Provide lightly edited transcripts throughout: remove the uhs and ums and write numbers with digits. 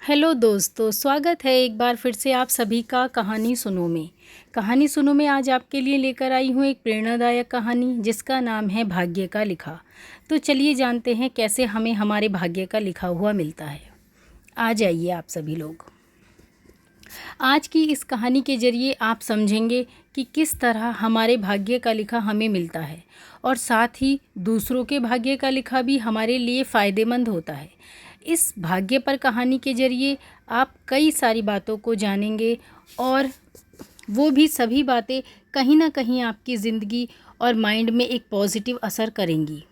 Hello दोस्तों, स्वागत है एक बार फिर से आप सभी का कहानी सुनो में। कहानी सुनो में आज आपके लिए लेकर आई हूँ एक प्रेरणादायक कहानी जिसका नाम है भाग्य का लिखा। तो चलिए जानते हैं कैसे हमें हमारे भाग्य का लिखा हुआ मिलता है। आ जाइए आप सभी लोग। आज की इस कहानी के ज़रिए आप समझेंगे कि किस तरह हमारे भाग्य का लिखा हमें मिलता है और साथ ही दूसरों के भाग्य का लिखा भी हमारे लिए फ़ायदेमंद होता है। इस भाग्य पर कहानी के ज़रिए आप कई सारी बातों को जानेंगे और वो भी सभी बातें कहीं ना कहीं आपकी ज़िंदगी और माइंड में एक पॉजिटिव असर करेंगी।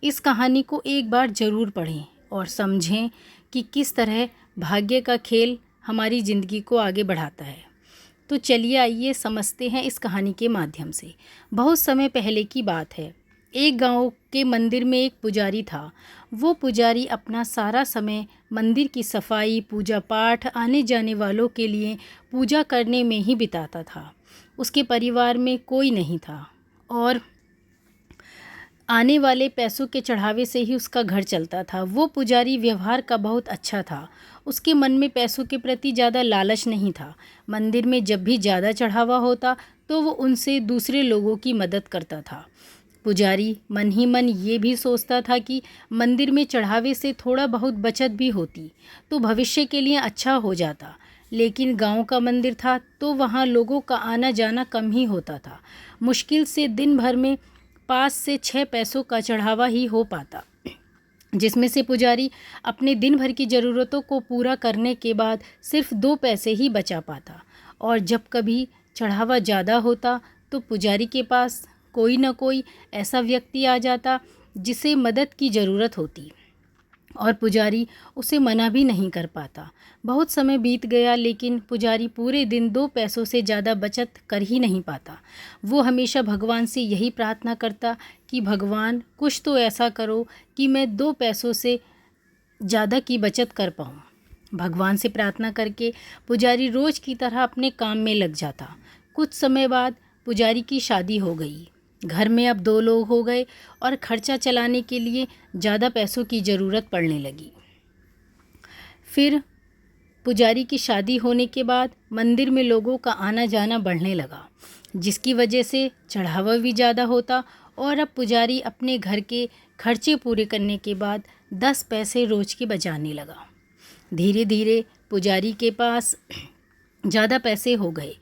इस कहानी को एक बार ज़रूर पढ़ें और समझें कि किस तरह भाग्य का खेल हमारी ज़िंदगी को आगे बढ़ाता है। तो चलिए आइए समझते हैं इस कहानी के माध्यम से। बहुत समय पहले की बात है। एक गांव के मंदिर में एक पुजारी था। वो पुजारी अपना सारा समय मंदिर की सफाई, पूजा पाठ, आने जाने वालों के लिए पूजा करने में ही बिताता था। उसके परिवार में कोई नहीं था और आने वाले पैसों के चढ़ावे से ही उसका घर चलता था। वो पुजारी व्यवहार का बहुत अच्छा था। उसके मन में पैसों के प्रति ज़्यादा लालच नहीं था। मंदिर में जब भी ज़्यादा चढ़ावा होता तो वो उनसे दूसरे लोगों की मदद करता था। पुजारी मन ही मन ये भी सोचता था कि मंदिर में चढ़ावे से थोड़ा बहुत बचत भी होती तो भविष्य के लिए अच्छा हो जाता। लेकिन गांव का मंदिर था तो वहाँ लोगों का आना जाना कम ही होता था। मुश्किल से दिन भर में 5 से 6 पैसों का चढ़ावा ही हो पाता, जिसमें से पुजारी अपने दिन भर की ज़रूरतों को पूरा करने के बाद सिर्फ 2 पैसे ही बचा पाता। और जब कभी चढ़ावा ज़्यादा होता तो पुजारी के पास कोई न कोई ऐसा व्यक्ति आ जाता जिसे मदद की ज़रूरत होती और पुजारी उसे मना भी नहीं कर पाता। बहुत समय बीत गया लेकिन पुजारी पूरे दिन 2 पैसों से ज़्यादा बचत कर ही नहीं पाता। वो हमेशा भगवान से यही प्रार्थना करता कि भगवान कुछ तो ऐसा करो कि मैं 2 पैसों से ज़्यादा की बचत कर पाऊँ। भगवान से प्रार्थना करके पुजारी रोज़ की तरह अपने काम में लग जाता। कुछ समय बाद पुजारी की शादी हो गई। घर में अब 2 लोग हो गए और खर्चा चलाने के लिए ज़्यादा पैसों की ज़रूरत पड़ने लगी। फिर पुजारी की शादी होने के बाद मंदिर में लोगों का आना जाना बढ़ने लगा, जिसकी वजह से चढ़ावा भी ज़्यादा होता और अब पुजारी अपने घर के खर्चे पूरे करने के बाद 10 पैसे रोज़ के बचाने लगा। धीरे धीरे पुजारी के पास ज़्यादा पैसे हो गए।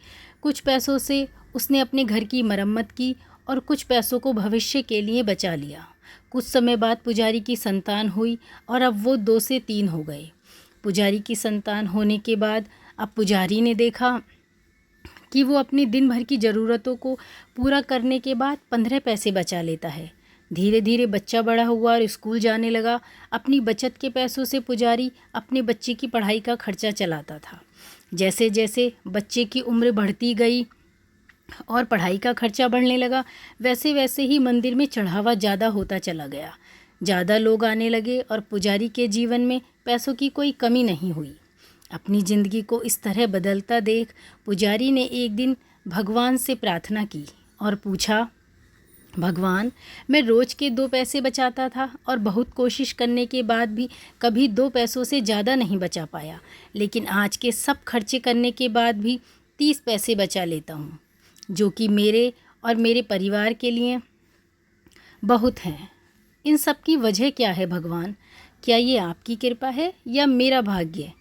कुछ पैसों से उसने अपने घर की मरम्मत की और कुछ पैसों को भविष्य के लिए बचा लिया। कुछ समय बाद पुजारी की संतान हुई और अब वो 2 से 3 हो गए। पुजारी की संतान होने के बाद अब पुजारी ने देखा कि वो अपनी दिन भर की ज़रूरतों को पूरा करने के बाद 15 पैसे बचा लेता है। धीरे धीरे बच्चा बड़ा हुआ और स्कूल जाने लगा। अपनी बचत के पैसों से पुजारी अपने बच्चे की पढ़ाई का खर्चा चलाता था। जैसे जैसे बच्चे की उम्र बढ़ती गई और पढ़ाई का खर्चा बढ़ने लगा, वैसे वैसे ही मंदिर में चढ़ावा ज़्यादा होता चला गया। ज़्यादा लोग आने लगे और पुजारी के जीवन में पैसों की कोई कमी नहीं हुई। अपनी ज़िंदगी को इस तरह बदलता देख पुजारी ने एक दिन भगवान से प्रार्थना की और पूछा, भगवान, मैं रोज़ के 2 पैसे बचाता था और बहुत कोशिश करने के बाद भी कभी 2 पैसों से ज़्यादा नहीं बचा पाया, लेकिन आज के सब खर्चे करने के बाद भी 30 पैसे बचा लेता हूँ, जो कि मेरे और मेरे परिवार के लिए बहुत हैं। इन सब की वजह क्या है भगवान? क्या ये आपकी कृपा है या मेरा भाग्य?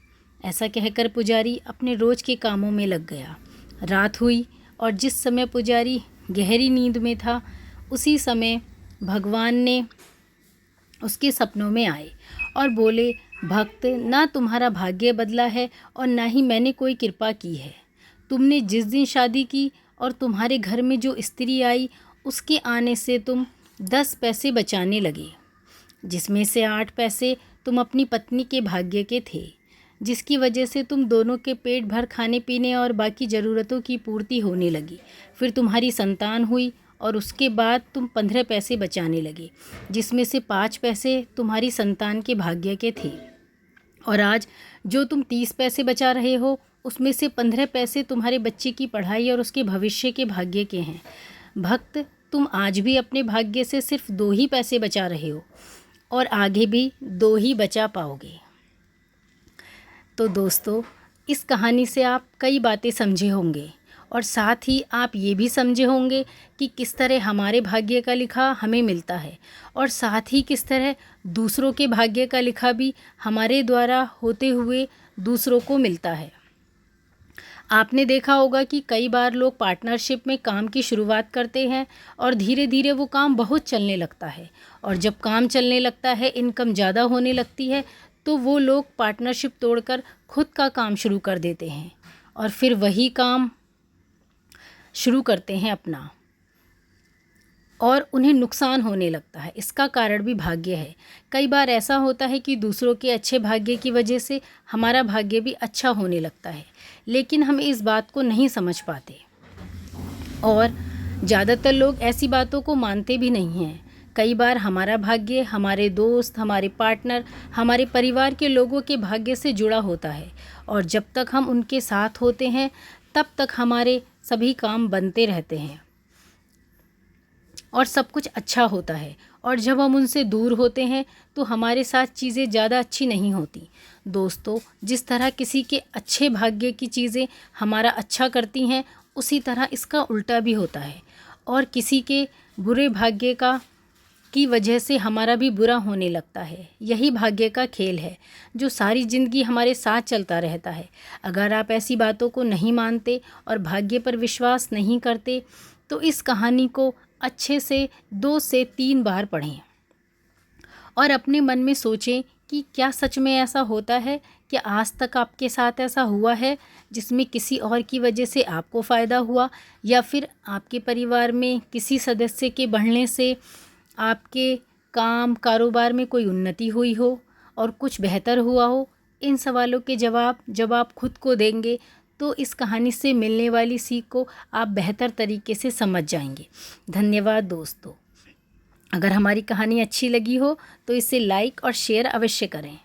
ऐसा कहकर पुजारी अपने रोज़ के कामों में लग गया। रात हुई और जिस समय पुजारी गहरी नींद में था उसी समय भगवान ने उसके सपनों में आए और बोले, भक्त, ना तुम्हारा भाग्य बदला है और ना ही मैंने कोई कृपा की है। तुमने जिस दिन शादी की और तुम्हारे घर में जो स्त्री आई उसके आने से तुम 10 पैसे बचाने लगे, जिसमें से 8 पैसे तुम अपनी पत्नी के भाग्य के थे, जिसकी वजह से तुम दोनों के पेट भर खाने पीने और बाकी ज़रूरतों की पूर्ति होने लगी। फिर तुम्हारी संतान हुई और उसके बाद तुम 15 पैसे बचाने लगे, जिसमें से 5 पैसे तुम्हारी संतान के भाग्य के थे। और आज जो तुम 30 पैसे बचा रहे हो उसमें से 15 पैसे तुम्हारे बच्चे की पढ़ाई और उसके भविष्य के भाग्य के हैं। भक्त, तुम आज भी अपने भाग्य से सिर्फ 2 ही पैसे बचा रहे हो और आगे भी 2 ही बचा पाओगे। तो दोस्तों, इस कहानी से आप कई बातें समझे होंगे और साथ ही आप ये भी समझे होंगे कि किस तरह हमारे भाग्य का लिखा हमें मिलता है और साथ ही किस तरह दूसरों के भाग्य का लिखा भी हमारे द्वारा होते हुए दूसरों को मिलता है। आपने देखा होगा कि कई बार लोग पार्टनरशिप में काम की शुरुआत करते हैं और धीरे धीरे वो काम बहुत चलने लगता है और जब काम चलने लगता है, इनकम ज़्यादा होने लगती है, तो वो लोग पार्टनरशिप तोड़कर खुद का काम शुरू कर देते हैं और फिर वही काम शुरू करते हैं अपना और उन्हें नुकसान होने लगता है। इसका कारण भी भाग्य है। कई बार ऐसा होता है कि दूसरों के अच्छे भाग्य की वजह से हमारा भाग्य भी अच्छा होने लगता है, लेकिन हम इस बात को नहीं समझ पाते और ज़्यादातर लोग ऐसी बातों को मानते भी नहीं हैं। कई बार हमारा भाग्य हमारे दोस्त, हमारे पार्टनर, हमारे परिवार के लोगों के भाग्य से जुड़ा होता है और जब तक हम उनके साथ होते हैं तब तक हमारे सभी काम बनते रहते हैं और सब कुछ अच्छा होता है और जब हम उनसे दूर होते हैं तो हमारे साथ चीज़ें ज़्यादा अच्छी नहीं होती। दोस्तों, जिस तरह किसी के अच्छे भाग्य की चीज़ें हमारा अच्छा करती हैं, उसी तरह इसका उल्टा भी होता है और किसी के बुरे भाग्य की वजह से हमारा भी बुरा होने लगता है। यही भाग्य का खेल है जो सारी ज़िंदगी हमारे साथ चलता रहता है। अगर आप ऐसी बातों को नहीं मानते और भाग्य पर विश्वास नहीं करते तो इस कहानी को अच्छे से 2 से 3 बार पढ़ें और अपने मन में सोचें कि क्या सच में ऐसा होता है? क्या आज तक आपके साथ ऐसा हुआ है जिसमें किसी और की वजह से आपको फ़ायदा हुआ या फिर आपके परिवार में किसी सदस्य के बढ़ने से आपके काम कारोबार में कोई उन्नति हुई हो और कुछ बेहतर हुआ हो? इन सवालों के जवाब जब आप खुद को देंगे तो इस कहानी से मिलने वाली सीख को आप बेहतर तरीके से समझ जाएंगे। धन्यवाद दोस्तों। अगर हमारी कहानी अच्छी लगी हो तो इसे लाइक और शेयर अवश्य करें।